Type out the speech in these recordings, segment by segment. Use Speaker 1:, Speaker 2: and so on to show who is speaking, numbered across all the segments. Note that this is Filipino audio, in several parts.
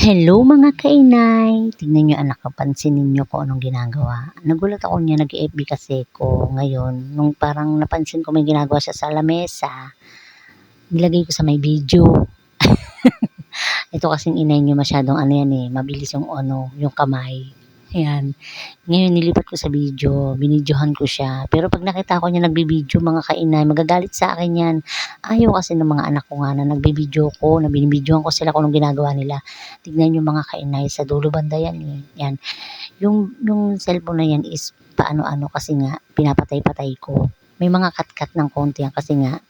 Speaker 1: Hello mga kainay! Tingnan niyo anak ko, pansinin niyo kung anong ginagawa. Nagulat ako niya, nag-FB kasi ko ngayon. Nung parang napansin ko may ginagawa siya sa lamesa, nilagay ko sa may video. Ito kasing inay niyo masyadong ano yan mabilis yung ano, yung kamay. Ayan. Ngayon nilipat ko sa video, binidyohan ko siya. Pero pag nakita ko niya nagbibideo mga kainay, magagalit sa akin yan. Ayaw kasi ng mga anak ko nga na nagbibideo ko, na binibidyohan ko sila kung anong ginagawa nila. Tignan yung mga kainay sa dulo banda yan eh. Yan. Yung cellphone na yan is paano-ano kasi nga pinapatay-patay ko. May mga cut-cut ng konti yan kasi nga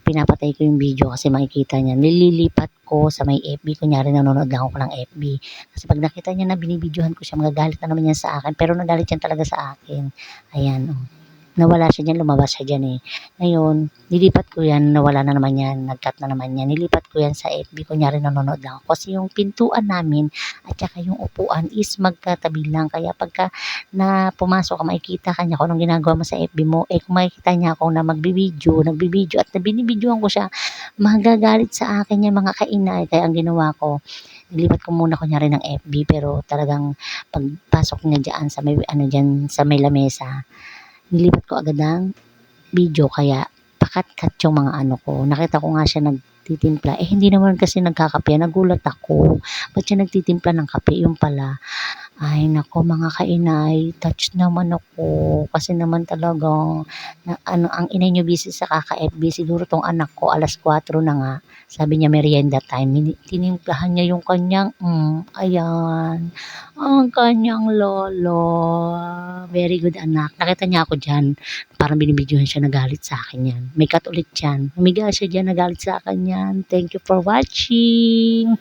Speaker 1: pinapatay ko yung video kasi makikita niya. Nililipat ko sa may FB. Kunyari nanonood lang ako ng FB. Kasi pag nakita niya na binibidyohan ko siya, magagalit na naman yan sa akin. Pero nagalit yan talaga sa akin. Ayan, oh. Nawala siya dyan, lumabas siya dyan eh. Ngayon, nilipat ko yan, nawala na naman yan, nag-cut na naman yan. Nilipat ko yan sa FB, kunyari nanonood lang ako. Kasi yung pintuan namin at saka yung upuan is magkatabi lang. Kaya pagka na pumasok ka, makikita ka niya kung anong ginagawa mo sa FB mo. Eh kung makikita niya ako na nagbibideo at binibidyohan ko siya, magagalit sa akin yung mga kainay. Kaya ang ginawa ko, nilipat ko muna kunyari ng FB pero talagang pagpasok niya dyan sa may ano dyan sa may lamesa, nilipat ko agad ang video kaya pakat-cut yung mga ano ko. Nakita ko nga siya nagtitimpla. Eh hindi naman kasi nagkakape. Nagulat ako. Ba't siya nagtitimpla ng kape? Yung pala. Ay nako mga kainay, touch naman ako. Kasi naman talagang na, ano, ang inay niyo busy sa kaka-FB. Siguro tong anak ko alas 4 na nga. Sabi niya merienda time. Tinimplahan niya yung kanyang, ayan, ang kanyang lolo. Very good anak. Nakita niya ako dyan. Parang binibidyohan siya, nagalit sa akin yan. May cut ulit yan. Humiga siya dyan, nagalit sa akin yan. Thank you for watching.